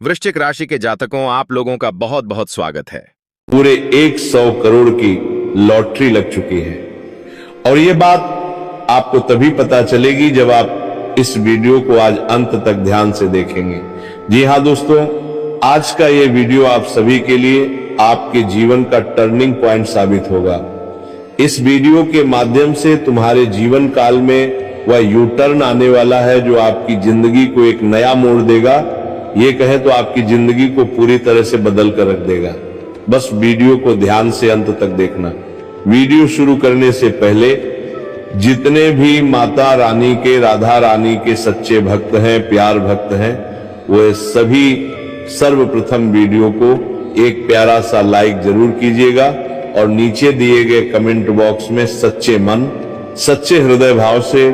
वृश्चिक राशि के जातकों, आप लोगों का बहुत बहुत स्वागत है। पूरे 100 करोड़ की लॉटरी लग चुकी है और ये बात आपको तभी पता चलेगी जब आप इस वीडियो को आज अंत तक ध्यान से देखेंगे। जी हां दोस्तों, आज का ये वीडियो आप सभी के लिए आपके जीवन का टर्निंग पॉइंट साबित होगा। इस वीडियो के माध्यम से तुम्हारे जीवन काल में वह यू टर्न आने वाला है जो आपकी जिंदगी को एक नया मोड़ देगा। ये कहे तो आपकी जिंदगी को पूरी तरह से बदल कर रख देगा। बस वीडियो को ध्यान से अंत तक देखना। वीडियो शुरू करने से पहले जितने भी माता रानी के, राधा रानी के सच्चे भक्त हैं, प्यार भक्त हैं, वो सभी सर्वप्रथम वीडियो को एक प्यारा सा लाइक जरूर कीजिएगा और नीचे दिए गए कमेंट बॉक्स में सच्चे मन, सच्चे हृदय भाव से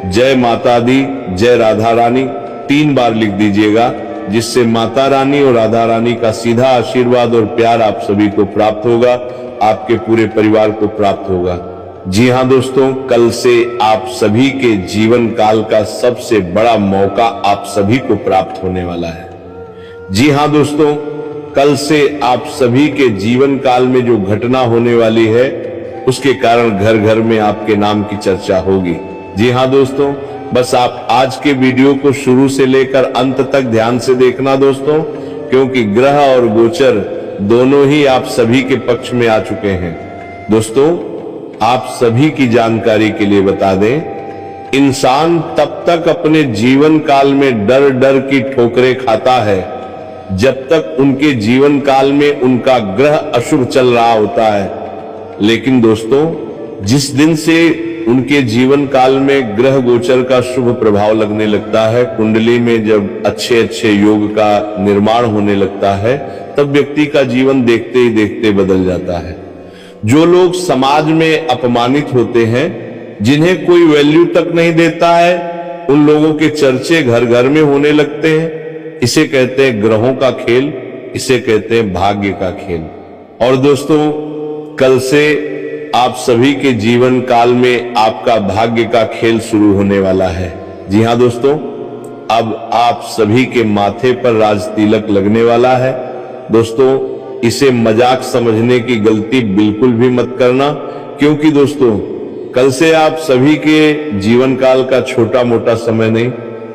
जय माता दी, जय राधा रानी 3 बार लिख दीजिएगा, जिससे माता रानी और राधा रानी का सीधा आशीर्वाद और प्यार आप सभी को प्राप्त होगा, आपके पूरे परिवार को प्राप्त होगा। जी हां दोस्तों, कल से आप सभी के जीवन काल का सबसे बड़ा मौका आप सभी को प्राप्त होने वाला है। जी हां दोस्तों, कल से आप सभी के जीवन काल में जो घटना होने वाली है उसके कारण घर घर में आपके नाम की चर्चा होगी। जी हां दोस्तों, बस आप आज के वीडियो को शुरू से लेकर अंत तक ध्यान से देखना दोस्तों, क्योंकि ग्रह और गोचर दोनों ही आप सभी के पक्ष में आ चुके हैं। दोस्तों, आप सभी की जानकारी के लिए बता दें, इंसान तब तक अपने जीवन काल में डर डर की ठोकरें खाता है जब तक उनके जीवन काल में उनका ग्रह अशुभ चल रहा होता है। लेकिन दोस्तों, जिस दिन से उनके जीवन काल में ग्रह गोचर का शुभ प्रभाव लगने लगता है, कुंडली में जब अच्छे अच्छे योग का निर्माण होने लगता है, तब व्यक्ति का जीवन देखते ही देखते बदल जाता है। जो लोग समाज में अपमानित होते हैं, जिन्हें कोई वैल्यू तक नहीं देता है, उन लोगों के चर्चे घर घर में होने लगते हैं। इसे कहते हैं ग्रहों का खेल, इसे कहते हैं भाग्य का खेल। और दोस्तों, कल से आप सभी के जीवन काल में आपका भाग्य का खेल शुरू होने वाला है। जी हां दोस्तों, अब आप सभी के माथे पर राज तिलक लगने वाला है। दोस्तों, इसे मजाक समझने की गलती बिल्कुल भी मत करना, क्योंकि दोस्तों कल से आप सभी के जीवन काल का छोटा मोटा समय नहीं,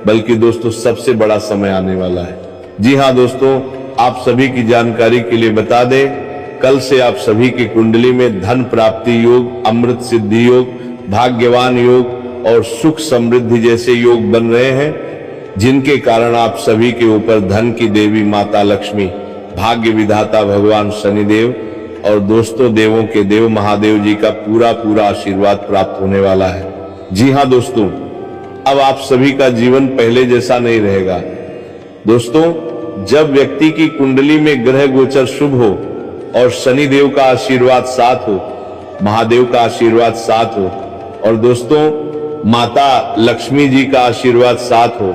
बल्कि दोस्तों सबसे बड़ा समय आने वाला है। जी हां दोस्तों, आप सभी की जानकारी के लिए बता दें, कल से आप सभी की कुंडली में धन प्राप्ति योग, अमृत सिद्धि योग, भाग्यवान योग और सुख समृद्धि जैसे योग बन रहे हैं, जिनके कारण आप सभी के ऊपर धन की देवी माता लक्ष्मी, भाग्य विधाता भगवान शनिदेव और दोस्तों देवों के देव महादेव जी का पूरा पूरा आशीर्वाद प्राप्त होने वाला है। जी हां दोस्तों, अब आप सभी का जीवन पहले जैसा नहीं रहेगा। दोस्तों, जब व्यक्ति की कुंडली में ग्रह गोचर शुभ हो और शनिदेव का आशीर्वाद साथ हो, महादेव का आशीर्वाद साथ हो और दोस्तों माता लक्ष्मी जी का आशीर्वाद साथ हो,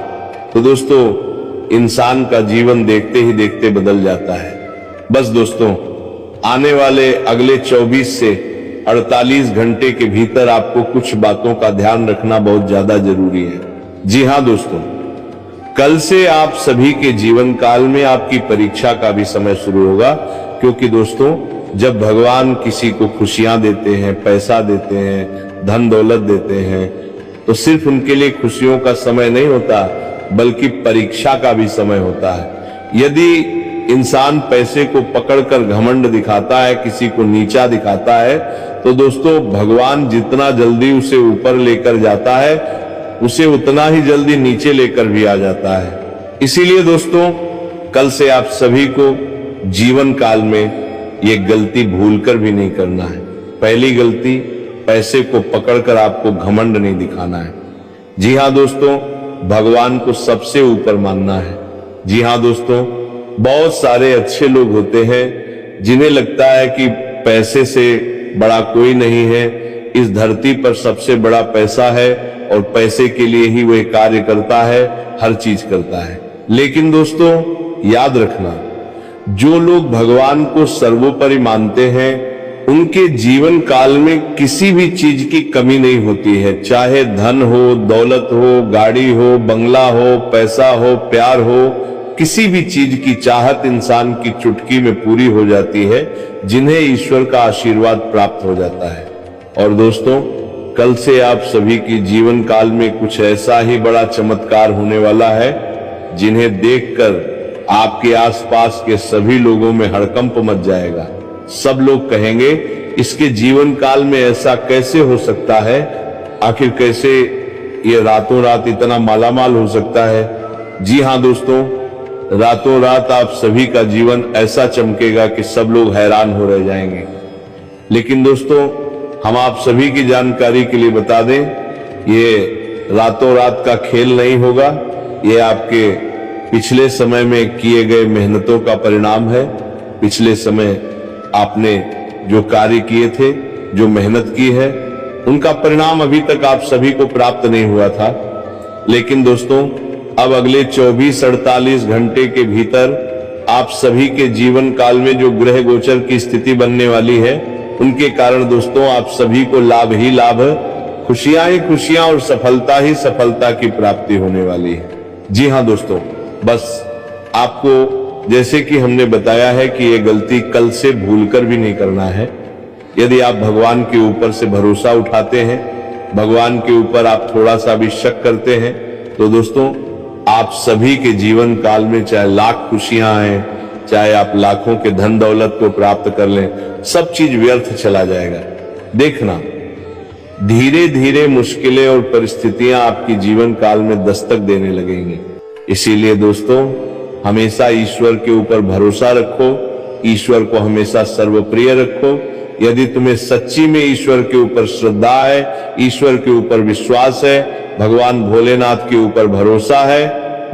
तो दोस्तों इंसान का जीवन देखते ही देखते बदल जाता है। बस दोस्तों, आने वाले अगले 24 से 48 घंटे के भीतर आपको कुछ बातों का ध्यान रखना बहुत ज्यादा जरूरी है। जी हां दोस्तों, कल से आप सभी के जीवन काल में आपकी परीक्षा का भी समय शुरू होगा, क्योंकि दोस्तों जब भगवान किसी को खुशियां देते हैं, पैसा देते हैं, धन दौलत देते हैं, तो सिर्फ उनके लिए खुशियों का समय नहीं होता, बल्कि परीक्षा का भी समय होता है। यदि इंसान पैसे को पकड़कर घमंड दिखाता है, किसी को नीचा दिखाता है, तो दोस्तों भगवान जितना जल्दी उसे ऊपर लेकर जाता है, उसे उतना ही जल्दी नीचे लेकर भी आ जाता है। इसीलिए दोस्तों, कल से आप सभी को जीवन काल में ये गलती भूलकर भी नहीं करना है। पहली गलती, पैसे को पकड़कर आपको घमंड नहीं दिखाना है। जी हां दोस्तों, भगवान को सबसे ऊपर मानना है। जी हां दोस्तों, बहुत सारे अच्छे लोग होते हैं जिन्हें लगता है कि पैसे से बड़ा कोई नहीं है, इस धरती पर सबसे बड़ा पैसा है और पैसे के लिए ही वह कार्य करता है, हर चीज करता है। लेकिन दोस्तों याद रखना, जो लोग भगवान को सर्वोपरि मानते हैं, उनके जीवन काल में किसी भी चीज की कमी नहीं होती है। चाहे धन हो, दौलत हो, गाड़ी हो, बंगला हो, पैसा हो, प्यार हो, किसी भी चीज की चाहत इंसान की चुटकी में पूरी हो जाती है, जिन्हें ईश्वर का आशीर्वाद प्राप्त हो जाता है। और दोस्तों, कल से आप सभी की जीवन काल में कुछ ऐसा ही बड़ा चमत्कार होने वाला है, जिन्हें देखकर आपके आसपास के सभी लोगों में हड़कंप मच जाएगा। सब लोग कहेंगे, इसके जीवन काल में ऐसा कैसे हो सकता है? आखिर कैसे ये रातों रात इतना मालामाल हो सकता है? जी हां दोस्तों, रातों रात आप सभी का जीवन ऐसा चमकेगा कि सब लोग हैरान हो रह जाएंगे। लेकिन दोस्तों, हम आप सभी की जानकारी के लिए बता दें, ये रातों रात का खेल नहीं होगा। ये आपके पिछले समय में किए गए मेहनतों का परिणाम है। पिछले समय आपने जो कार्य किए थे, जो मेहनत की है, उनका परिणाम अभी तक आप सभी को प्राप्त नहीं हुआ था। लेकिन दोस्तों, अब अगले 24-48 घंटे के भीतर आप सभी के जीवन काल में जो ग्रह गोचर की स्थिति बनने वाली है, उनके कारण दोस्तों आप सभी को लाभ ही लाभ, खुशियां ही खुशियां और सफलता ही सफलता की प्राप्ति होने वाली है। जी हां दोस्तों, बस आपको जैसे कि हमने बताया है कि ये गलती कल से भूलकर भी नहीं करना है। यदि आप भगवान के ऊपर से भरोसा उठाते हैं, भगवान के ऊपर आप थोड़ा सा भी शक करते हैं, तो दोस्तों आप सभी के जीवन काल में चाहे लाख खुशियां आए, चाहे आप लाखों के धन दौलत को प्राप्त कर लें, सब चीज व्यर्थ चला जाएगा। देखना, धीरे धीरे मुश्किलें और परिस्थितियां आपकी जीवन काल में दस्तक देने लगेंगी। इसीलिए दोस्तों, हमेशा ईश्वर के ऊपर भरोसा रखो, ईश्वर को हमेशा सर्वप्रिय रखो। यदि तुम्हें सच्ची में ईश्वर के ऊपर श्रद्धा है, ईश्वर के ऊपर विश्वास है, भगवान भोलेनाथ के ऊपर भरोसा है,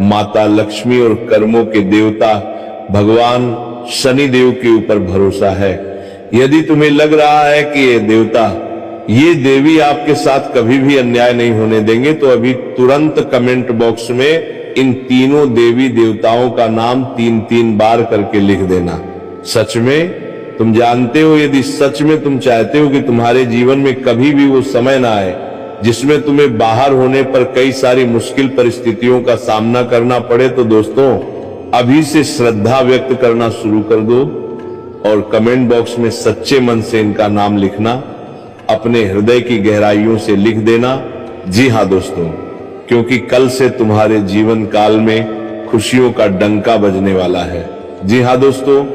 माता लक्ष्मी और कर्मों के देवता भगवान शनि देव के ऊपर भरोसा है, यदि तुम्हें लग रहा है कि ये देवता, ये देवी आपके साथ कभी भी अन्याय नहीं होने देंगे, तो अभी तुरंत कमेंट बॉक्स में इन तीनों देवी देवताओं का नाम 3-3 बार करके लिख देना। सच में तुम जानते हो, यदि सच में तुम चाहते हो कि तुम्हारे जीवन में कभी भी वो समय ना आए जिसमें तुम्हें बाहर होने पर कई सारी मुश्किल परिस्थितियों का सामना करना पड़े, तो दोस्तों अभी से श्रद्धा व्यक्त करना शुरू कर दो और कमेंट बॉक्स में सच्चे मन से इनका नाम लिखना, अपने हृदय की गहराइयों से लिख देना। जी हां दोस्तों, क्योंकि कल से तुम्हारे जीवन काल में खुशियों का डंका बजने वाला है। जी हां दोस्तों,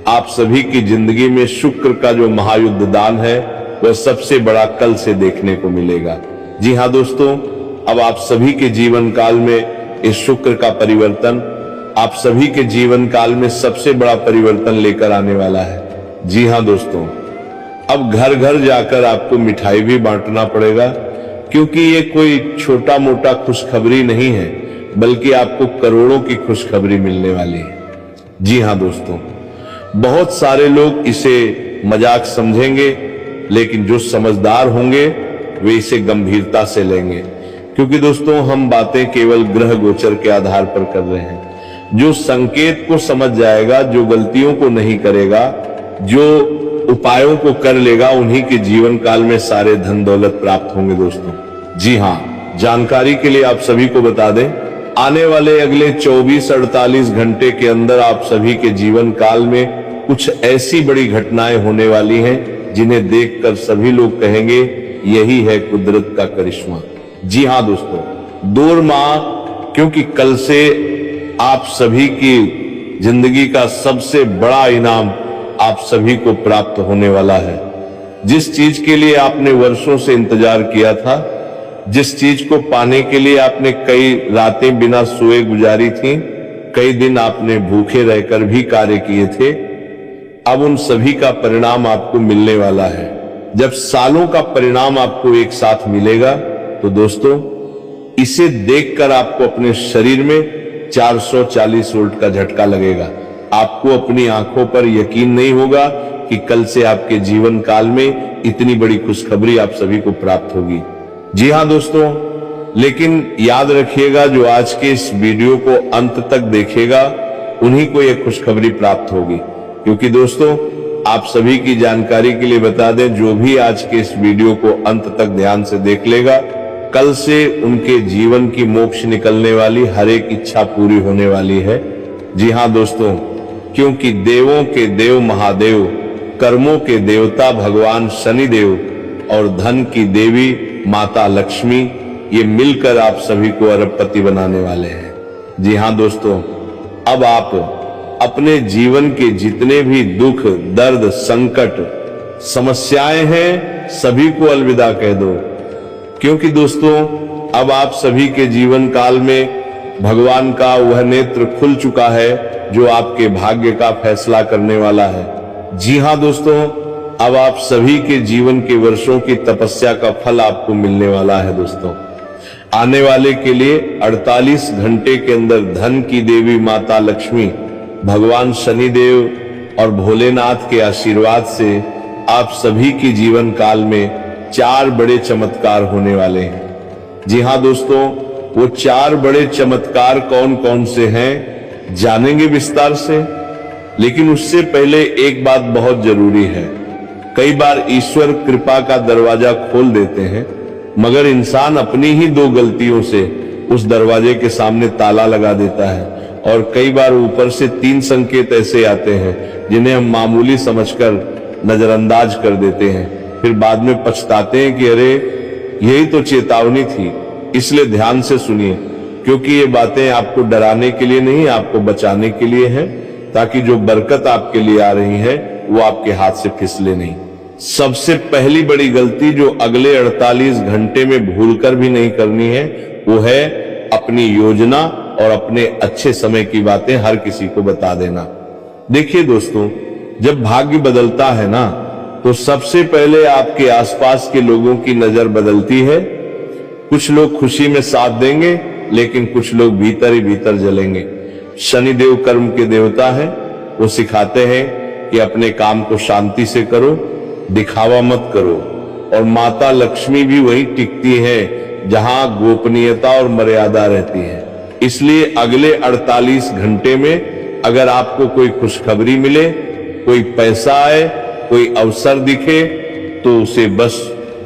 आप सभी की जिंदगी में शुक्र का जो महायुद्ध दान है, वह सबसे बड़ा कल से देखने को मिलेगा। जी हां दोस्तों, अब आप सभी के जीवन काल में इस शुक्र का परिवर्तन आप सभी के जीवन काल में सबसे बड़ा परिवर्तन लेकर आने वाला है। जी हां दोस्तों, अब घर घर जाकर आपको मिठाई भी बांटना पड़ेगा, क्योंकि ये कोई छोटा मोटा खुशखबरी नहीं है, बल्कि आपको करोड़ों की खुशखबरी मिलने वाली है। जी हां दोस्तों, बहुत सारे लोग इसे मजाक समझेंगे, लेकिन जो समझदार होंगे वे इसे गंभीरता से लेंगे, क्योंकि दोस्तों हम बातें केवल ग्रह गोचर के आधार पर कर रहे हैं। जो संकेत को समझ जाएगा, जो गलतियों को नहीं करेगा, जो उपायों को कर लेगा, उन्हीं के जीवन काल में सारे धन दौलत प्राप्त होंगे दोस्तों। जी हां, जानकारी के लिए आप सभी को बता दें, आने वाले अगले 24-48 घंटे के अंदर आप सभी के जीवन काल में कुछ ऐसी बड़ी घटनाएं होने वाली हैं, जिन्हें देखकर सभी लोग कहेंगे यही है कुदरत का करिश्मा। जी हां दोस्तों, दूर मां, क्योंकि कल से आप सभी की जिंदगी का सबसे बड़ा इनाम आप सभी को प्राप्त होने वाला है। जिस चीज के लिए आपने वर्षों से इंतजार किया था, जिस चीज को पाने के लिए आपने कई रातें बिना सोए गुजारी थी, कई दिन आपने भूखे रहकर भी कार्य किए थे, अब उन सभी का परिणाम आपको मिलने वाला है। जब सालों का परिणाम आपको एक साथ मिलेगा, तो दोस्तों इसे देखकर आपको अपने शरीर में 440 वोल्ट का झटका लगेगा। आपको अपनी आंखों पर यकीन नहीं होगा कि कल से आपके जीवन काल में इतनी बड़ी खुशखबरी आप सभी को प्राप्त होगी। जी हां दोस्तों, लेकिन याद रखिएगा, जो आज के इस वीडियो को अंत तक देखेगा उन्हीं को यह खुशखबरी प्राप्त होगी। क्योंकि दोस्तों आप सभी की जानकारी के लिए बता दें, जो भी आज के इस वीडियो को अंत तक ध्यान से देख लेगा, कल से उनके जीवन की मोक्ष निकलने वाली हर एक इच्छा पूरी होने वाली है। जी हाँ दोस्तों, क्योंकि देवों के देव महादेव, कर्मों के देवता भगवान शनिदेव और धन की देवी माता लक्ष्मी, ये मिलकर आप सभी को अरबपति बनाने वाले हैं। जी हाँ दोस्तों, अब आप अपने जीवन के जितने भी दुख, दर्द, संकट, समस्याएं हैं, सभी को अलविदा कह दो। क्योंकि दोस्तों, अब आप सभी के जीवन काल में भगवान का वह नेत्र खुल चुका है जो आपके भाग्य का फैसला करने वाला है। जी हाँ दोस्तों, अब आप सभी के जीवन के वर्षों की तपस्या का फल आपको मिलने वाला है। दोस्तों, आने वाले के लिए 48 घंटे के अंदर धन की देवी माता लक्ष्मी, भगवान शनिदेव और भोलेनाथ के आशीर्वाद से आप सभी के जीवन काल में 4 बड़े चमत्कार होने वाले हैं। जी हाँ दोस्तों, वो 4 बड़े चमत्कार कौन कौन से हैं जानेंगे विस्तार से। लेकिन उससे पहले एक बात बहुत जरूरी है। कई बार ईश्वर कृपा का दरवाजा खोल देते हैं, मगर इंसान अपनी ही 2 गलतियों से उस दरवाजे के सामने ताला लगा देता है। और कई बार ऊपर से 3 संकेत ऐसे आते हैं जिन्हें हम मामूली समझकर नजरअंदाज कर देते हैं। फिर बाद में पछताते हैं कि अरे यही तो चेतावनी थी। इसलिए ध्यान से सुनिए, क्योंकि ये बातें आपको डराने के लिए नहीं, आपको बचाने के लिए हैं, ताकि जो बरकत आपके लिए आ रही है वो आपके हाथ से फिसले नहीं। सबसे पहली बड़ी गलती जो अगले 48 घंटे में भूलकर भी नहीं करनी है, वो है अपनी योजना और अपने अच्छे समय की बातें हर किसी को बता देना। देखिए दोस्तों, जब भाग्य बदलता है ना, तो सबसे पहले आपके आसपास के लोगों की नजर बदलती है। कुछ लोग खुशी में साथ देंगे, लेकिन कुछ लोग भीतर ही भीतर जलेंगे। शनिदेव कर्म के देवता हैं, वो सिखाते हैं कि अपने काम को शांति से करो, दिखावा मत करो। और माता लक्ष्मी भी वही टिकती है जहां गोपनीयता और मर्यादा रहती है। इसलिए अगले 48 घंटे में अगर आपको कोई खुशखबरी मिले, कोई पैसा आए, कोई अवसर दिखे, तो उसे बस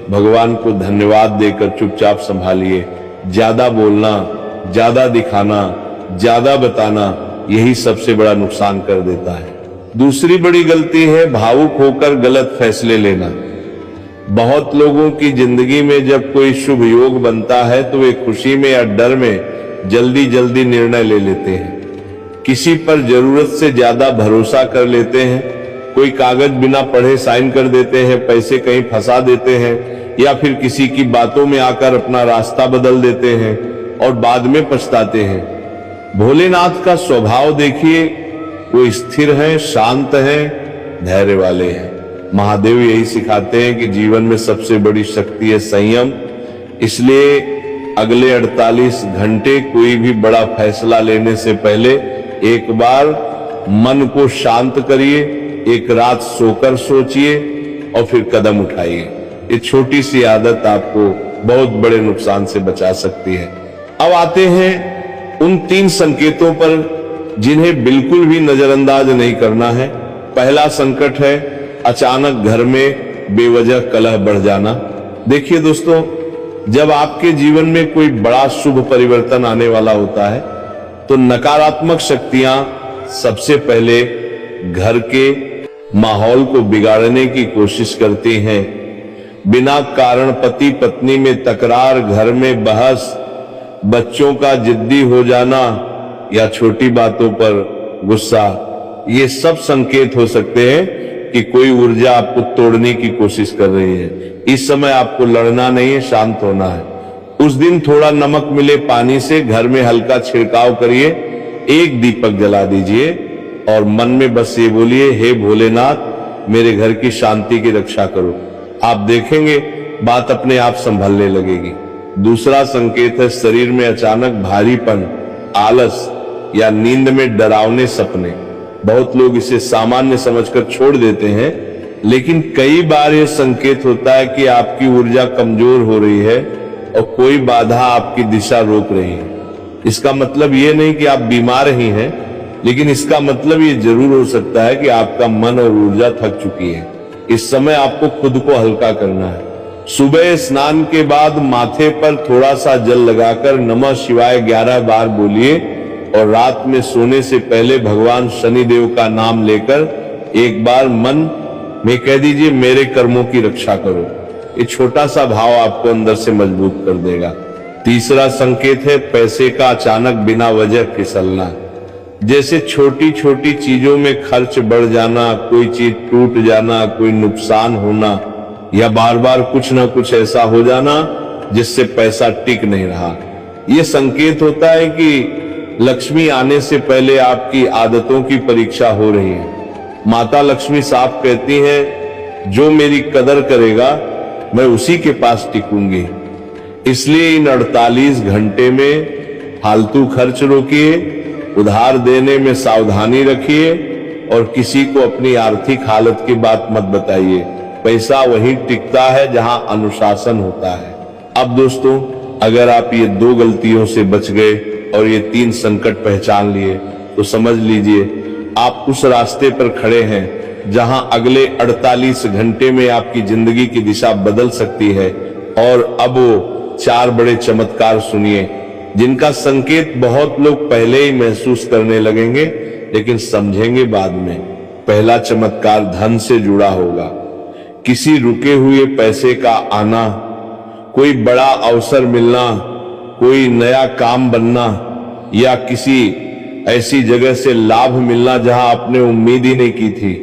भगवान को धन्यवाद देकर चुपचाप संभालिए। ज्यादा बोलना, ज्यादा दिखाना, ज्यादा बताना, यही सबसे बड़ा नुकसान कर देता है। दूसरी बड़ी गलती है भावुक होकर गलत फैसले लेना। बहुत लोगों की जिंदगी में जब कोई शुभ योग बनता है तो वे खुशी में या डर में जल्दी जल्दी निर्णय ले लेते हैं। किसी पर जरूरत से ज्यादा भरोसा कर लेते हैं। कोई कागज बिना पढ़े साइन कर देते हैं, पैसे कहीं फंसा देते हैं, या फिर किसी की बातों में आकर अपना रास्ता बदल देते हैं और बाद में पछताते हैं। भोलेनाथ का स्वभाव देखिए, वो स्थिर है, शांत है, धैर्य वाले हैं। महादेव यही सिखाते हैं कि जीवन में सबसे बड़ी शक्ति है संयम। इसलिए अगले 48 घंटे कोई भी बड़ा फैसला लेने से पहले एक बार मन को शांत करिए, एक रात सोकर सोचिए और फिर कदम उठाइए। ये छोटी सी आदत आपको बहुत बड़े नुकसान से बचा सकती है। अब आते हैं उन 3 संकेतों पर जिन्हें बिल्कुल भी नजरअंदाज नहीं करना है। पहला संकट है अचानक घर में बेवजह कलह बढ़ जाना। देखिए दोस्तों, जब आपके जीवन में कोई बड़ा शुभ परिवर्तन आने वाला होता है तो नकारात्मक शक्तियां सबसे पहले घर के माहौल को बिगाड़ने की कोशिश करती हैं। बिना कारण पति पत्नी में तकरार, घर में बहस, बच्चों का जिद्दी हो जाना या छोटी बातों पर गुस्सा, ये सब संकेत हो सकते हैं कि कोई ऊर्जा आपको तोड़ने की कोशिश कर रही है। इस समय आपको लड़ना नहीं है, शांत होना है। उस दिन थोड़ा नमक मिले पानी से घर में हल्का छिड़काव करिए, एक दीपक जला दीजिए और मन में बस ये बोलिए, हे भोलेनाथ मेरे घर की शांति की रक्षा करो। आप देखेंगे बात अपने आप संभलने लगेगी। दूसरा संकेत है शरीर में अचानक भारीपन, आलस या नींद में डरावने सपने। बहुत लोग इसे सामान्य समझकर छोड़ देते हैं, लेकिन कई बार यह संकेत होता है कि आपकी ऊर्जा कमजोर हो रही है और कोई बाधा आपकी दिशा रोक रही है। इसका मतलब यह नहीं कि आप बीमार ही हैं, लेकिन इसका मतलब ये जरूर हो सकता है कि आपका मन और ऊर्जा थक चुकी है। इस समय आपको खुद को हल्का करना है। सुबह स्नान के बाद माथे पर थोड़ा सा जल लगाकर नमः शिवाय 11 बार बोलिए और रात में सोने से पहले भगवान शनिदेव का नाम लेकर एक बार मन में कह दीजिए मेरे कर्मों की रक्षा करो। ये छोटा सा भाव आपको अंदर से मजबूत कर देगा। तीसरा संकेत है पैसे का अचानक बिना वजह फिसलना। जैसे छोटी छोटी चीजों में खर्च बढ़ जाना, कोई चीज टूट जाना, कोई नुकसान होना या बार बार कुछ ना कुछ ऐसा हो जाना जिससे पैसा टिक नहीं रहा। यह संकेत होता है कि लक्ष्मी आने से पहले आपकी आदतों की परीक्षा हो रही है। माता लक्ष्मी साफ कहती है जो मेरी कदर करेगा मैं उसी के पास टिकूंगी। इसलिए इन 48 घंटे में फालतू खर्च रोकिए, उधार देने में सावधानी रखिए और किसी को अपनी आर्थिक हालत की बात मत बताइए। पैसा वहीं टिकता है जहां अनुशासन होता है। अब दोस्तों, अगर आप ये 2 गलतियों से बच गए और ये 3 संकट पहचान लिए तो समझ लीजिए आप उस रास्ते पर खड़े हैं जहां अगले 48 घंटे में आपकी जिंदगी की दिशा बदल सकती है। और अब वो 4 बड़े चमत्कार सुनिए जिनका संकेत बहुत लोग पहले ही महसूस करने लगेंगे लेकिन समझेंगे बाद में। पहला चमत्कार धन से जुड़ा होगा। किसी रुके हुए पैसे का आना, कोई बड़ा अवसर मिलना, कोई नया काम बनना या किसी ऐसी जगह से लाभ मिलना जहां आपने उम्मीद ही नहीं की थी।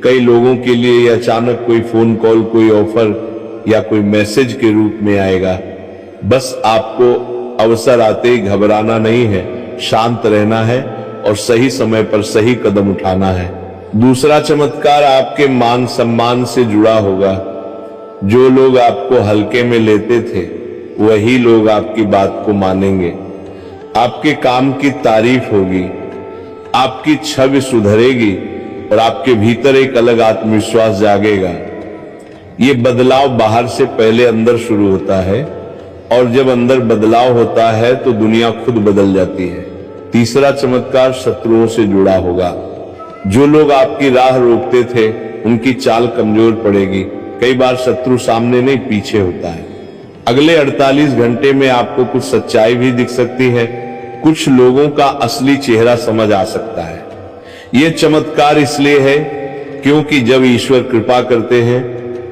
कई लोगों के लिए यह अचानक कोई फोन कॉल, कोई ऑफर या कोई मैसेज के रूप में आएगा। बस आपको अवसर आते ही घबराना नहीं है, शांत रहना है और सही समय पर सही कदम उठाना है। दूसरा चमत्कार आपके मान सम्मान से जुड़ा होगा। जो लोग आपको हल्के में लेते थे वही लोग आपकी बात को मानेंगे। आपके काम की तारीफ होगी, आपकी छवि सुधरेगी और आपके भीतर एक अलग आत्मविश्वास जागेगा। ये बदलाव बाहर से पहले अंदर शुरू होता है और जब अंदर बदलाव होता है तो दुनिया खुद बदल जाती है। तीसरा चमत्कार शत्रुओं से जुड़ा होगा। जो लोग आपकी राह रोकते थे उनकी चाल कमजोर पड़ेगी। कई बार शत्रु सामने नहीं पीछे होता है। अगले 48 घंटे में आपको कुछ सच्चाई भी दिख सकती है, कुछ लोगों का असली चेहरा समझ आ सकता है। यह चमत्कार इसलिए है क्योंकि जब ईश्वर कृपा करते हैं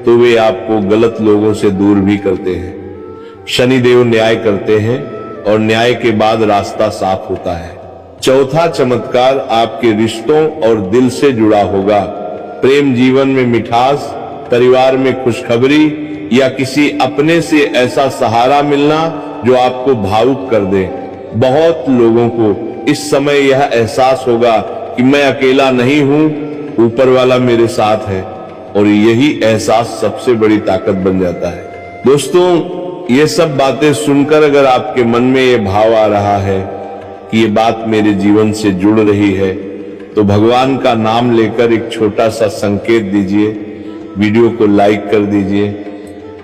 तो वे आपको गलत लोगों से दूर भी करते हैं। शनिदेव न्याय करते हैं और न्याय के बाद रास्ता साफ होता है। चौथा चमत्कार आपके रिश्तों और दिल से जुड़ा होगा। प्रेम जीवन में मिठास, परिवार में खुशखबरी या किसी अपने से ऐसा सहारा मिलना जो आपको भावुक कर दे। बहुत लोगों को इस समय यह एहसास होगा कि मैं अकेला नहीं हूं, ऊपर वाला मेरे साथ है और यही एहसास सबसे बड़ी ताकत बन जाता है। दोस्तों, ये सब बातें सुनकर अगर आपके मन में ये भाव आ रहा है कि ये बात मेरे जीवन से जुड़ रही है तो भगवान का नाम लेकर एक छोटा सा संकेत दीजिए, वीडियो को लाइक कर दीजिए।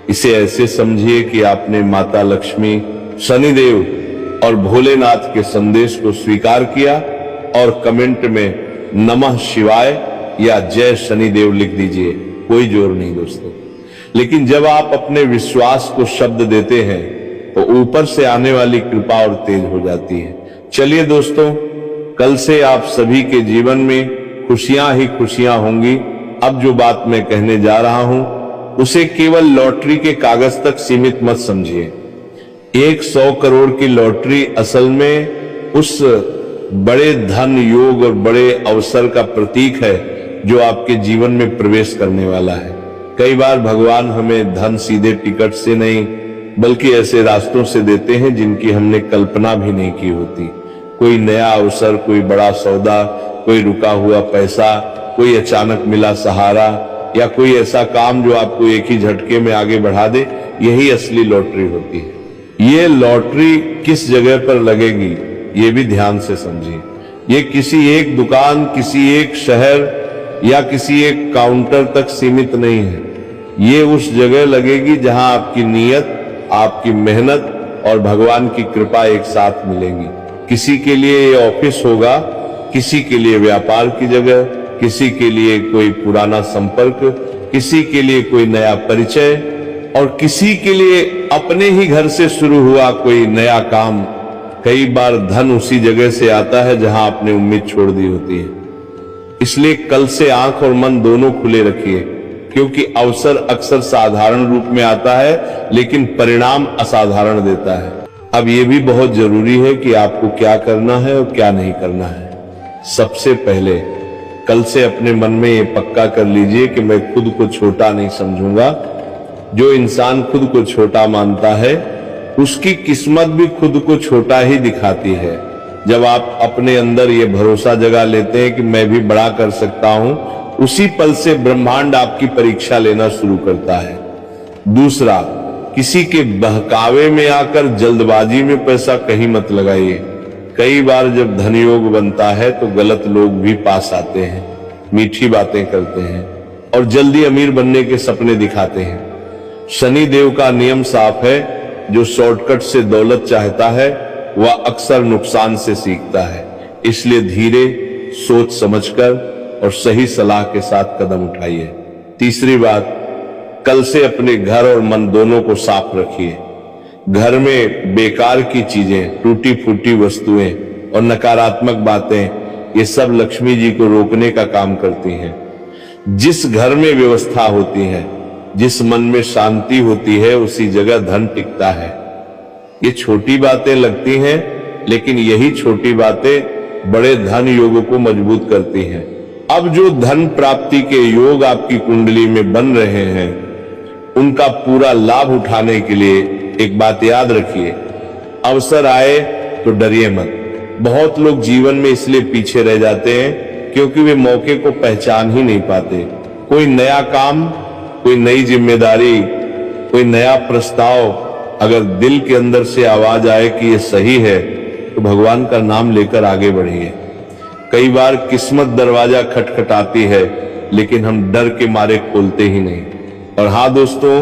इसे ऐसे समझिए कि आपने माता लक्ष्मी, शनिदेव और भोलेनाथ के संदेश को स्वीकार किया और कमेंट में नमः शिवाय या जय शनिदेव लिख दीजिए। कोई जोर नहीं दोस्तों, लेकिन जब आप अपने विश्वास को शब्द देते हैं तो ऊपर से आने वाली कृपा और तेज हो जाती है। चलिए दोस्तों, कल से आप सभी के जीवन में खुशियां ही खुशियां होंगी। अब जो बात मैं कहने जा रहा हूं उसे केवल लॉटरी के कागज तक सीमित मत समझिए। 100 करोड़ की लॉटरी असल में उस बड़े धन योग और बड़े अवसर का प्रतीक है जो आपके जीवन में प्रवेश करने वाला है। कई बार भगवान हमें धन सीधे टिकट से नहीं बल्कि ऐसे रास्तों से देते हैं जिनकी हमने कल्पना भी नहीं की होती। कोई नया अवसर, कोई बड़ा सौदा, कोई रुका हुआ पैसा, कोई अचानक मिला सहारा या कोई ऐसा काम जो आपको एक ही झटके में आगे बढ़ा दे, यही असली लॉटरी होती है। ये लॉटरी किस जगह पर लगेगी ये भी ध्यान से समझिए। ये किसी एक दुकान, किसी एक शहर या किसी एक काउंटर तक सीमित नहीं है। ये उस जगह लगेगी जहां आपकी नीयत, आपकी मेहनत और भगवान की कृपा एक साथ मिलेंगी। किसी के लिए ये ऑफिस होगा, किसी के लिए व्यापार की जगह, किसी के लिए कोई पुराना संपर्क, किसी के लिए कोई नया परिचय और किसी के लिए अपने ही घर से शुरू हुआ कोई नया काम, कई बार धन उसी जगह से आता है जहां आपने उम्मीद छोड़ दी होती है। इसलिए कल से आंख और मन दोनों खुले रखिए, क्योंकि अवसर अक्सर साधारण रूप में आता है लेकिन परिणाम असाधारण देता है। अब यह भी बहुत जरूरी है कि आपको क्या करना है और क्या नहीं करना है। सबसे पहले कल से अपने मन में ये पक्का कर लीजिए कि मैं खुद को छोटा नहीं समझूंगा। जो इंसान खुद को छोटा मानता है उसकी किस्मत भी खुद को छोटा ही दिखाती है। जब आप अपने अंदर ये भरोसा जगा लेते हैं कि मैं भी बड़ा कर सकता हूं, उसी पल से ब्रह्मांड आपकी परीक्षा लेना शुरू करता है। दूसरा, किसी के बहकावे में आकर जल्दबाजी में पैसा कहीं मत लगाइए। कई बार जब धन योग बनता है तो गलत लोग भी पास आते हैं, मीठी बातें करते हैं और जल्दी अमीर बनने के सपने दिखाते हैं। शनि देव का नियम साफ है, जो शॉर्टकट से दौलत चाहता है वह अक्सर नुकसान से सीखता है। इसलिए धीरे, सोच समझकर और सही सलाह के साथ कदम उठाइए। तीसरी बात, कल से अपने घर और मन दोनों को साफ रखिए। घर में बेकार की चीजें, टूटी फूटी वस्तुएं और नकारात्मक बातें, ये सब लक्ष्मी जी को रोकने का काम करती हैं। जिस घर में व्यवस्था होती है, जिस मन में शांति होती है, उसी जगह धन टिकता है। ये छोटी बातें लगती हैं, लेकिन यही छोटी बातें बड़े धन योग को मजबूत करती हैं। अब जो धन प्राप्ति के योग आपकी कुंडली में बन रहे हैं, उनका पूरा लाभ उठाने के लिए एक बात याद रखिए, अवसर आए तो डरिए मत। बहुत लोग जीवन में इसलिए पीछे रह जाते हैं क्योंकि वे मौके को पहचान ही नहीं पाते। कोई नया काम, कोई नई जिम्मेदारी, कोई नया प्रस्ताव अगर दिल के अंदर से आवाज आए कि ये सही है, तो भगवान का नाम लेकर आगे बढ़िए। कई बार किस्मत दरवाजा खटखटाती है, लेकिन हम डर के मारे खोलते ही नहीं। और हाँ दोस्तों,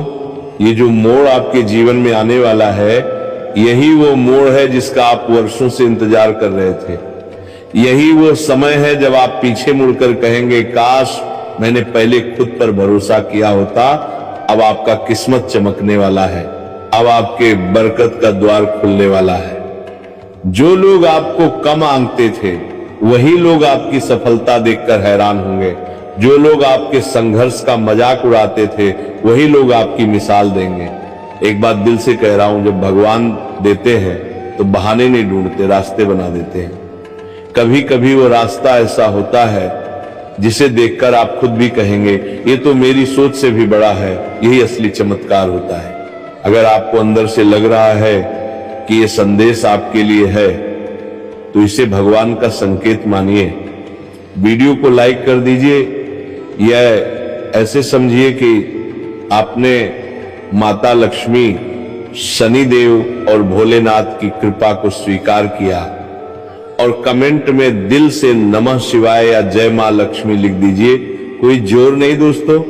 ये जो मोड़ आपके जीवन में आने वाला है, यही वो मोड़ है जिसका आप वर्षों से इंतजार कर रहे थे। यही वो समय है जब आप पीछे मुड़कर कहेंगे, काश मैंने पहले खुद पर भरोसा किया होता। अब आपका किस्मत चमकने वाला है, अब आपके बरकत का द्वार खुलने वाला है। जो लोग आपको कम आंकते थे, वही लोग आपकी सफलता देखकर हैरान होंगे। जो लोग आपके संघर्ष का मजाक उड़ाते थे, वही लोग आपकी मिसाल देंगे। एक बात दिल से कह रहा हूं, जब भगवान देते हैं तो बहाने नहीं ढूंढते, रास्ते बना देते हैं। कभी कभी वो रास्ता ऐसा होता है जिसे देखकर आप खुद भी कहेंगे, ये तो मेरी सोच से भी बड़ा है। यही असली चमत्कार होता है। अगर आपको अंदर से लग रहा है कि ये संदेश आपके लिए है, तो इसे भगवान का संकेत मानिए। वीडियो को लाइक कर दीजिए, यह ऐसे समझिए कि आपने माता लक्ष्मी, शनिदेव और भोलेनाथ की कृपा को स्वीकार किया। और कमेंट में दिल से नमः शिवाय या जय मां लक्ष्मी लिख दीजिए। कोई जोर नहीं दोस्तों,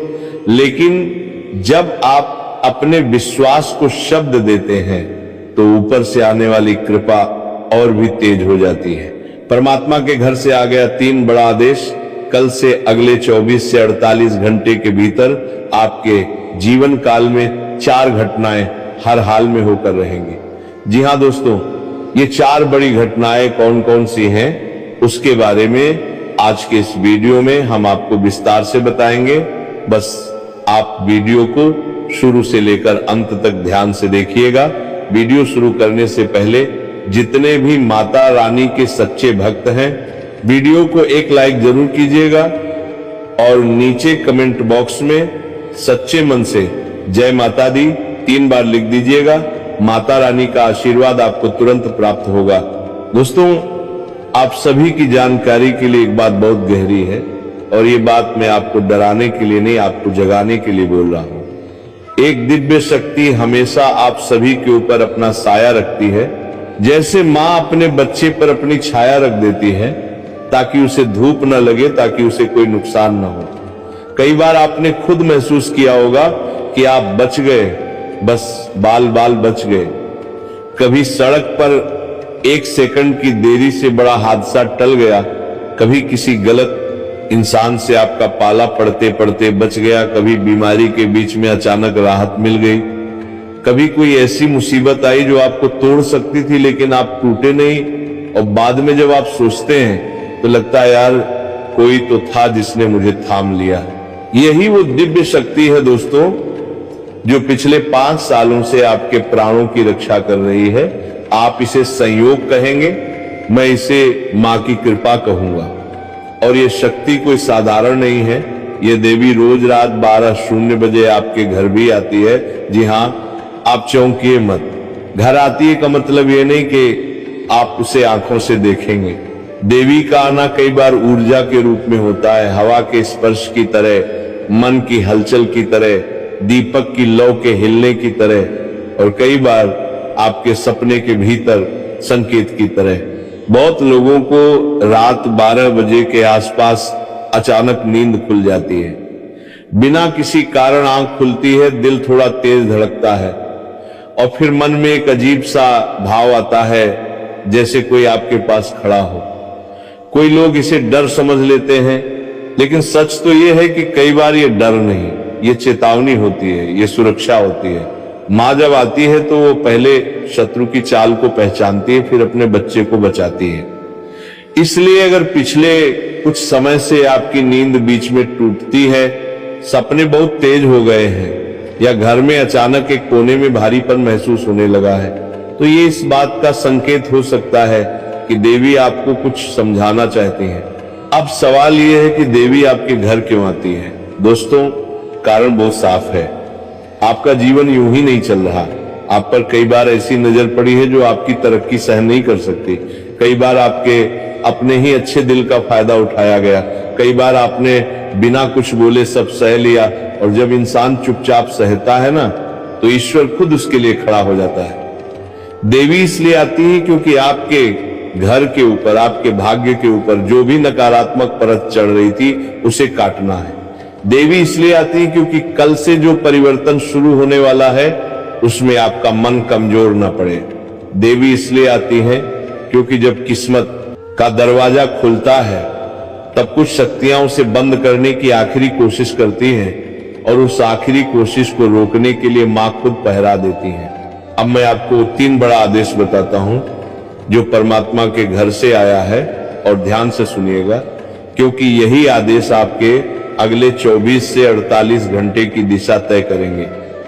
लेकिन जब आप अपने विश्वास को शब्द देते हैं तो ऊपर से आने वाली कृपा और भी तेज हो जाती है। परमात्मा के घर से आ गया 3 बड़ा आदेश। कल से अगले 24 से 48 घंटे के भीतर आपके जीवन काल में 4 घटनाएं हर हाल में होकर रहेंगी। जी हां दोस्तों, ये 4 बड़ी घटनाएं कौन कौन सी हैं, उसके बारे में आज के इस वीडियो में हम आपको विस्तार से बताएंगे। बस आप वीडियो को शुरू से लेकर अंत तक ध्यान से देखिएगा। वीडियो शुरू करने से पहले जितने भी माता रानी के सच्चे भक्त हैं, वीडियो को एक लाइक जरूर कीजिएगा और नीचे कमेंट बॉक्स में सच्चे मन से जय माता दी 3 बार लिख दीजिएगा। माता रानी का आशीर्वाद आपको तुरंत प्राप्त होगा। दोस्तों, आप सभी की जानकारी के लिए एक बात बहुत गहरी है, और ये बात मैं आपको डराने के लिए नहीं, आपको जगाने के लिए बोल रहा हूं। एक दिव्य शक्ति हमेशा आप सभी के ऊपर अपना साया रखती है। जैसे मां अपने बच्चे पर अपनी छाया रख देती है ताकि उसे धूप न लगे, ताकि उसे कोई नुकसान न हो। कई बार आपने खुद महसूस किया होगा कि आप बच गए, बस बाल बाल बच गए। कभी सड़क पर 1 सेकंड की देरी से बड़ा हादसा टल गया, कभी किसी गलत इंसान से आपका पाला पड़ते पड़ते बच गया, कभी बीमारी के बीच में अचानक राहत मिल गई, कभी कोई ऐसी मुसीबत आई जो आपको तोड़ सकती थी लेकिन आप टूटे नहीं, और बाद में जब आप सोचते हैं तो लगता है यार कोई तो था जिसने मुझे थाम लिया। यही वो दिव्य शक्ति है दोस्तों जो पिछले 5 सालों से आपके प्राणों की रक्षा कर रही है। आप इसे संयोग कहेंगे, मैं इसे मां की कृपा कहूंगा। और ये शक्ति कोई साधारण नहीं है, ये देवी रोज रात 12:00 बजे आपके घर भी आती है। जी हां, आप चौंकिए मत। घर आती है का मतलब ये नहीं कि आप उसे आंखों से देखेंगे। देवी का आना कई बार ऊर्जा के रूप में होता है, हवा के स्पर्श की तरह, मन की हलचल की तरह, दीपक की लौ के हिलने की तरह, और कई बार आपके सपने के भीतर संकेत की तरह। बहुत लोगों को रात 12 बजे के आसपास अचानक नींद खुल जाती है, बिना किसी कारण आंख खुलती है, दिल थोड़ा तेज धड़कता है और फिर मन में एक अजीब सा भाव आता है जैसे कोई आपके पास खड़ा हो। कोई लोग इसे डर समझ लेते हैं, लेकिन सच तो यह है कि कई बार ये डर नहीं, ये चेतावनी होती है, ये सुरक्षा होती है। मां जब आती है तो वो पहले शत्रु की चाल को पहचानती है, फिर अपने बच्चे को बचाती है। इसलिए अगर पिछले कुछ समय से आपकी नींद बीच में टूटती है, सपने बहुत तेज हो गए हैं, या घर में अचानक एक कोने में भारीपन महसूस होने लगा है, तो ये इस बात का संकेत हो सकता है कि देवी आपको कुछ समझाना चाहती है। अब सवाल यह है कि देवी आपके घर क्यों आती है? दोस्तों, कारण बहुत साफ है। आपका जीवन यूं ही नहीं चल रहा। आप पर कई बार ऐसी नजर पड़ी है जो आपकी तरक्की सहन नहीं कर सकती। कई बार आपके अपने ही अच्छे दिल का फायदा उठाया गया। कई बार आपने बिना कुछ बोले सब सह लिया, और जब इंसान चुपचाप सहता है ना, तो ईश्वर खुद उसके लिए खड़ा हो जाता है। देवी इसलिए आती है क्योंकि आपके घर के ऊपर, आपके भाग्य के ऊपर जो भी नकारात्मक परत चढ़ रही थी उसे काटना है। देवी इसलिए आती है क्योंकि कल से जो परिवर्तन शुरू होने वाला है उसमें आपका मन कमजोर ना पड़े। देवी इसलिए आती है क्योंकि जब किस्मत का दरवाजा खुलता है तब कुछ शक्तियां उसे बंद करने की आखिरी कोशिश करती हैं, और उस आखिरी कोशिश को रोकने के लिए मां खुद पहरा देती है। अब मैं आपको 3 बड़ा आदेश बताता हूं जो परमात्मा के घर से आया है, और ध्यान से सुनिएगा क्योंकि यही आदेश आपके अगले 24 से 48 घंटे की दिशा तय करेंगे।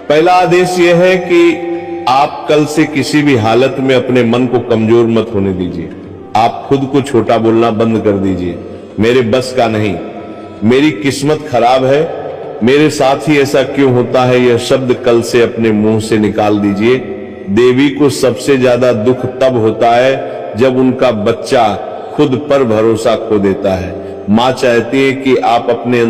पहला आदेश यह है कि आप कल से किसी भी हालत में अपने मन को कमजोर मत होने दीजिए। आप खुद को छोटा बोलना बंद कर दीजिए। मेरे बस का नहीं, मेरी किस्मत खराब है, मेरे साथ ही ऐसा क्यों होता है, यह शब्द कल से अपने मुंह से निकाल दीजिए। देवी को सबसे ज्यादा दुख तब होता है जब उनका बच्चा खुद पर भरोसा खो देता है। मां चाहती है कि आप अपने